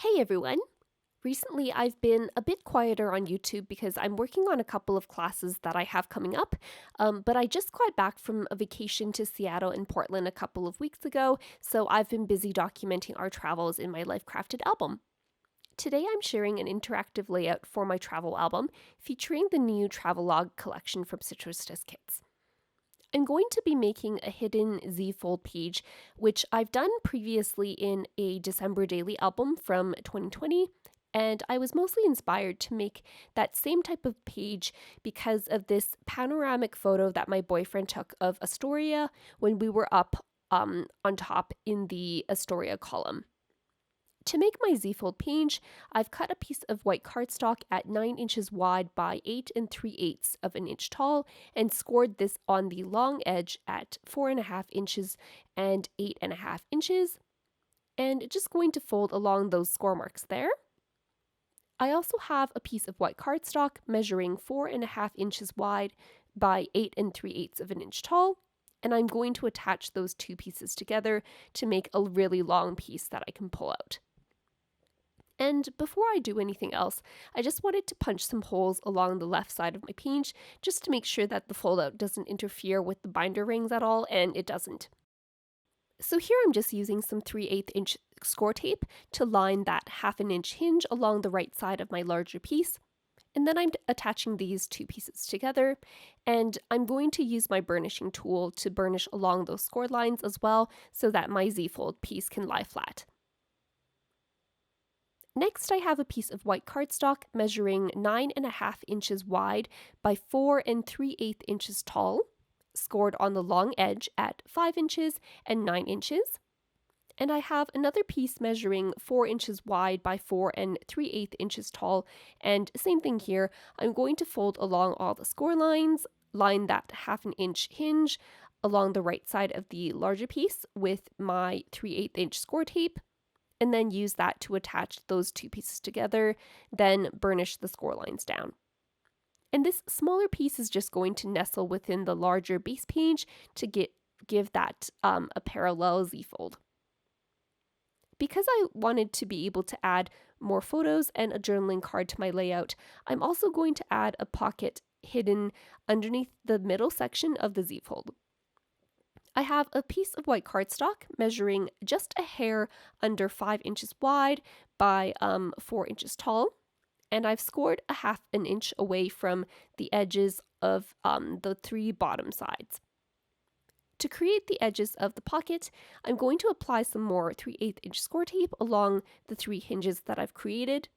Hey everyone! Recently, I've been a bit quieter on YouTube because I'm working on a couple of classes that I have coming up. But I just got back from a vacation to Seattle and Portland a couple of weeks ago, so I've been busy documenting our travels in my Life Crafted album. Today, I'm sharing an interactive layout for my travel album featuring the new Travelogue collection from Citrus Kits. I'm going to be making a hidden ZFold page, which I've done previously in a December daily album from 2020, and I was mostly inspired to make that same type of page because of this panoramic photo that my boyfriend took of Astoria when we were up on top in the Astoria column. To make my ZFold page, I've cut a piece of white cardstock at 9 inches wide by 8 3/8 of an inch tall and scored this on the long edge at 4.5 inches and 8.5 inches, and just going to fold along those score marks there. I also have a piece of white cardstock measuring 4.5 inches wide by 8 3/8 of an inch tall, and I'm going to attach those two pieces together to make a really long piece that I can pull out. And before I do anything else, I just wanted to punch some holes along the left side of my page just to make sure that the foldout doesn't interfere with the binder rings at all, and it doesn't. So here I'm just using some 3/8 inch score tape to line that 1/2 inch hinge along the right side of my larger piece. And then I'm attaching these two pieces together, and I'm going to use my burnishing tool to burnish along those score lines as well so that my ZFold piece can lie flat. Next, I have a piece of white cardstock measuring 9.5 inches wide by 4 3/8 inches tall, scored on the long edge at 5 inches and 9 inches. And I have another piece measuring 4 inches wide by 4 3/8 inches tall, and same thing here, I'm going to fold along all the score lines, line that 1/2 inch hinge along the right side of the larger piece with my 3/8 inch score tape, and then use that to attach those two pieces together, then burnish the score lines down. And this smaller piece is just going to nestle within the larger base page to give that a parallel Z-fold. Because I wanted to be able to add more photos and a journaling card to my layout, I'm also going to add a pocket hidden underneath the middle section of the Z-fold. I have a piece of white cardstock measuring just a hair under 5 inches wide by 4 inches tall, and I've scored a 1/2 inch away from the edges of the 3 bottom sides. To create the edges of the pocket, I'm going to apply some more 3/8 inch score tape along the 3 hinges that I've created.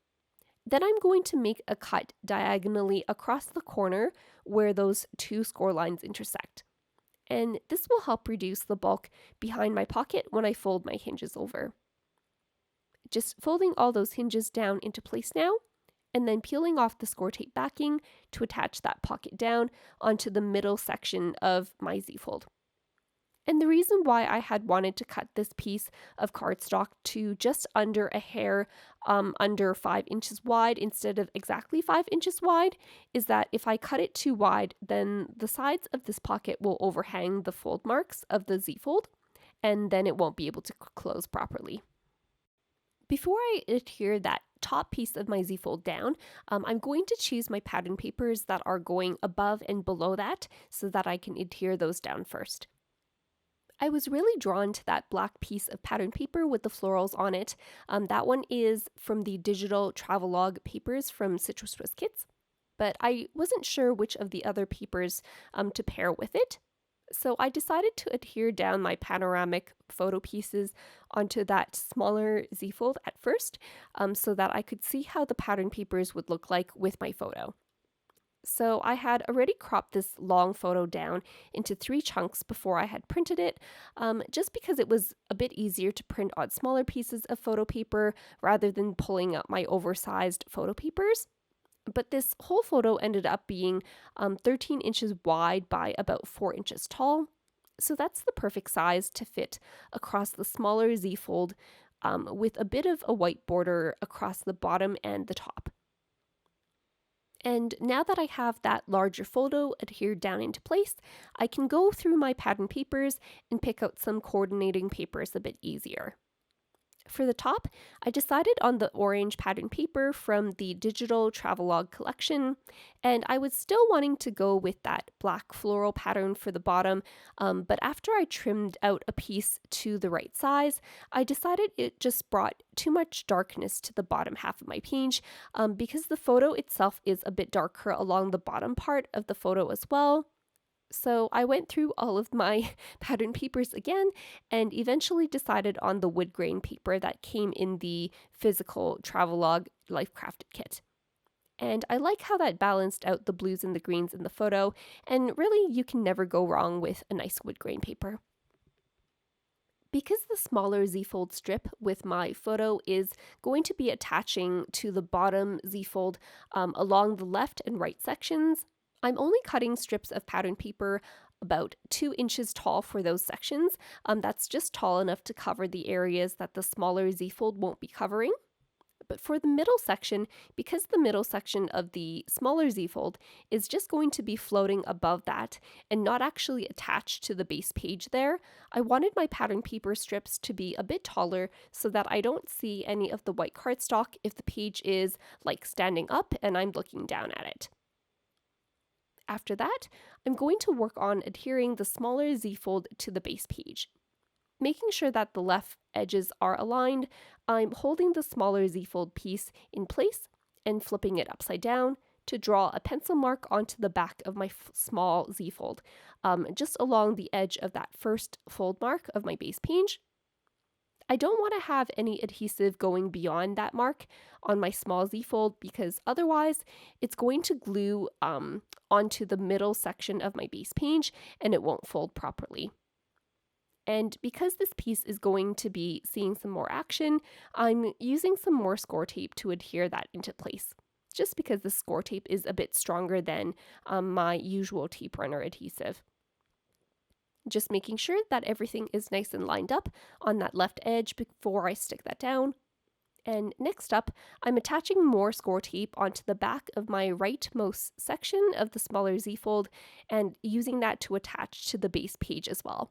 Then I'm going to make a cut diagonally across the corner where those 2 score lines intersect. And this will help reduce the bulk behind my pocket when I fold my hinges over. Just folding all those hinges down into place now, and then peeling off the score tape backing to attach that pocket down onto the middle section of my Z-fold. And the reason why I had wanted to cut this piece of cardstock to just under a hair under 5 inches wide instead of exactly 5 inches wide is that if I cut it too wide, then the sides of this pocket will overhang the fold marks of the Z-fold, and then it won't be able to close properly. Before I adhere that top piece of my Z-fold down, I'm going to choose my pattern papers that are going above and below that so that I can adhere those down first. I was really drawn to that black piece of pattern paper with the florals on it. That one is from the digital Travelogue papers from Citrus Kits, but I wasn't sure which of the other papers to pair with it. So I decided to adhere down my panoramic photo pieces onto that smaller Z-fold at first, so that I could see how the pattern papers would look like with my photo. So I had already cropped this long photo down into 3 chunks before I had printed it, just because it was a bit easier to print on smaller pieces of photo paper rather than pulling out my oversized photo papers. But this whole photo ended up being 13 inches wide by about 4 inches tall. So that's the perfect size to fit across the smaller Z-fold with a bit of a white border across the bottom and the top. And now that I have that larger photo adhered down into place, I can go through my pattern papers and pick out some coordinating papers a bit easier. For the top, I decided on the orange pattern paper from the digital Travelogue collection, and I was still wanting to go with that black floral pattern for the bottom, but after I trimmed out a piece to the right size, I decided it just brought too much darkness to the bottom half of my page, because the photo itself is a bit darker along the bottom part of the photo as well. So I went through all of my pattern papers again and eventually decided on the wood grain paper that came in the physical Travelogue Life Crafted kit. And I like how that balanced out the blues and the greens in the photo, and really you can never go wrong with a nice wood grain paper. Because the smaller ZFold strip with my photo is going to be attaching to the bottom ZFold along the left and right sections, I'm only cutting strips of pattern paper about 2 inches tall for those sections. That's just tall enough to cover the areas that the smaller ZFold won't be covering. But for the middle section, because the middle section of the smaller ZFold is just going to be floating above that and not actually attached to the base page there, I wanted my pattern paper strips to be a bit taller so that I don't see any of the white cardstock if the page is like standing up and I'm looking down at it. After that, I'm going to work on adhering the smaller ZFold to the base page. Making sure that the left edges are aligned, I'm holding the smaller ZFold piece in place and flipping it upside down to draw a pencil mark onto the back of my small ZFold, just along the edge of that first fold mark of my base page. I don't want to have any adhesive going beyond that mark on my small ZFold because otherwise it's going to glue onto the middle section of my base page and it won't fold properly. And because this piece is going to be seeing some more action, I'm using some more score tape to adhere that into place, just because the score tape is a bit stronger than my usual tape runner adhesive. Just making sure that everything is nice and lined up on that left edge before I stick that down. And next up, I'm attaching more score tape onto the back of my rightmost section of the smaller ZFold and using that to attach to the base page as well.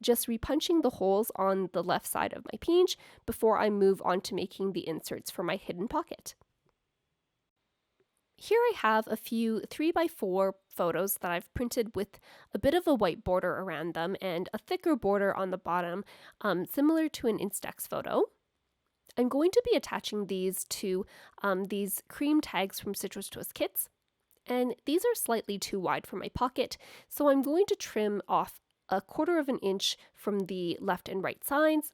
Just repunching the holes on the left side of my page before I move on to making the inserts for my hidden pocket. Here I have a few 3x4 photos that I've printed with a bit of a white border around them and a thicker border on the bottom, similar to an Instax photo. I'm going to be attaching these to these cream tags from Citrus Twist kits, and these are slightly too wide for my pocket, so I'm going to trim off 1/4 of an inch from the left and right sides.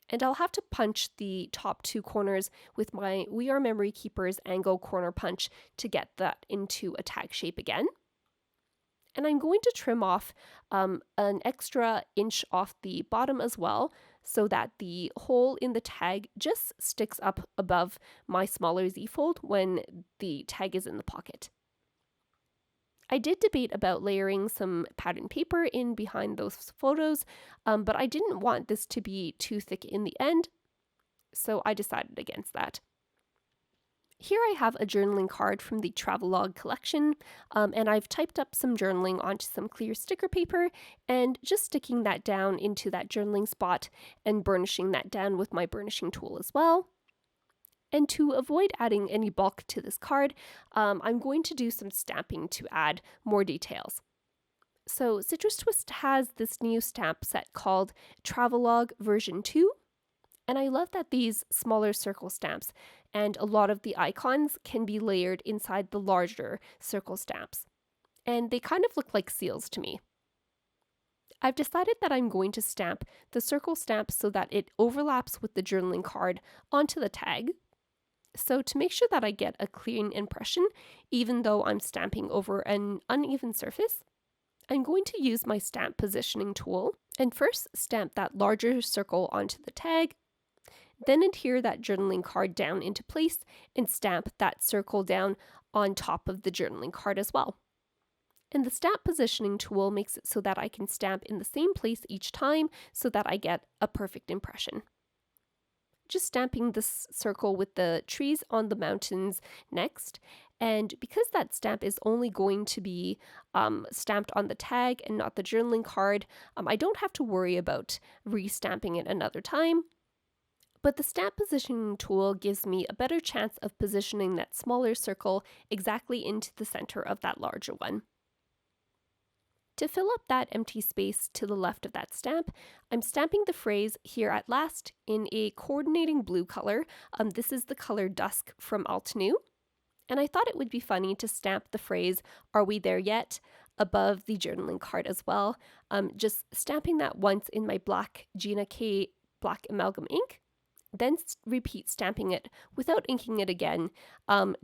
And I'll have to punch the top 2 corners with my We Are Memory Keepers angle corner punch to get that into a tag shape again. And I'm going to trim off an extra inch off the bottom as well, so that the hole in the tag just sticks up above my smaller ZFold when the tag is in the pocket. I did debate about layering some pattern paper in behind those photos, but I didn't want this to be too thick in the end, so I decided against that. Here I have a journaling card from the Travelogue collection, and I've typed up some journaling onto some clear sticker paper and just sticking that down into that journaling spot and burnishing that down with my burnishing tool as well. And to avoid adding any bulk to this card, I'm going to do some stamping to add more details. So Citrus Twist has this new stamp set called Travelogue version 2. And I love that these smaller circle stamps and a lot of the icons can be layered inside the larger circle stamps. And they kind of look like seals to me. I've decided that I'm going to stamp the circle stamp so that it overlaps with the journaling card onto the tag. So to make sure that I get a clean impression, even though I'm stamping over an uneven surface, I'm going to use my stamp positioning tool and first stamp that larger circle onto the tag, then adhere that journaling card down into place and stamp that circle down on top of the journaling card as well. And the stamp positioning tool makes it so that I can stamp in the same place each time so that I get a perfect impression. Just stamping this circle with the trees on the mountains next, And because that stamp is only going to be stamped on the tag and not the journaling card, I don't have to worry about restamping it another time. But the stamp positioning tool gives me a better chance of positioning that smaller circle exactly into the center of that larger one. To fill up that empty space to the left of that stamp, I'm stamping the phrase "Here at Last" in a coordinating blue color. This is the color Dusk from Altenew. And I thought it would be funny to stamp the phrase "Are we there yet?" above the journaling card as well. Just stamping that once in my black Gina K black amalgam ink, then repeat stamping it without inking it again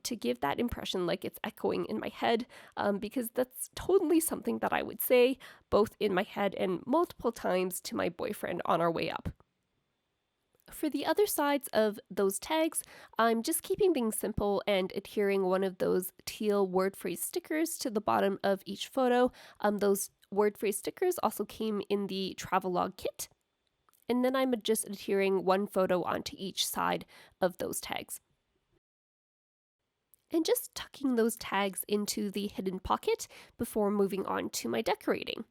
to give that impression like it's echoing in my head, because that's totally something that I would say both in my head and multiple times to my boyfriend on our way up. For the other sides of those tags, I'm just keeping things simple and adhering one of those teal word phrase stickers to the bottom of each photo. Those word phrase stickers also came in the Travelogue kit. And then I'm just adhering one photo onto each side of those tags. And just tucking those tags into the hidden pocket before moving on to my decorating.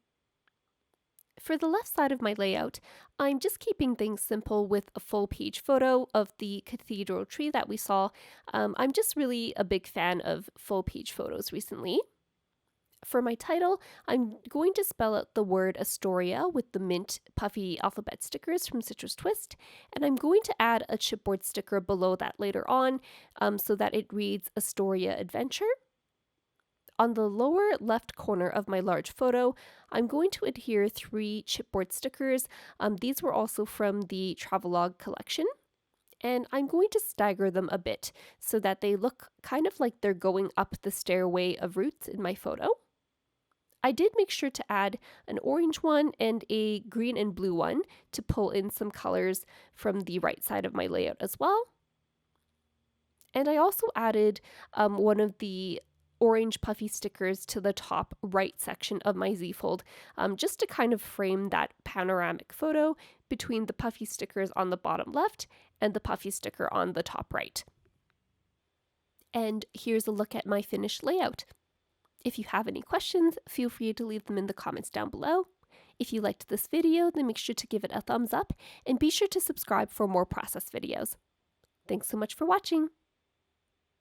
For the left side of my layout, I'm just keeping things simple with a full page photo of the cathedral tree that we saw. I'm just really a big fan of full page photos recently. For my title, I'm going to spell out the word Astoria with the mint puffy alphabet stickers from Citrus Twist, and I'm going to add a chipboard sticker below that later on so that it reads Astoria Adventure. On the lower left corner of my large photo, I'm going to adhere 3 chipboard stickers. These were also from the Travelogue collection. And I'm going to stagger them a bit so that they look kind of like they're going up the stairway of roots in my photo. I did make sure to add an orange one and a green and blue one to pull in some colors from the right side of my layout as well. And I also added one of the orange puffy stickers to the top right section of my ZFold, just to kind of frame that panoramic photo between the puffy stickers on the bottom left and the puffy sticker on the top right. And here's a look at my finished layout. If you have any questions, feel free to leave them in the comments down below. If you liked this video, then make sure to give it a thumbs up and be sure to subscribe for more process videos. Thanks so much for watching!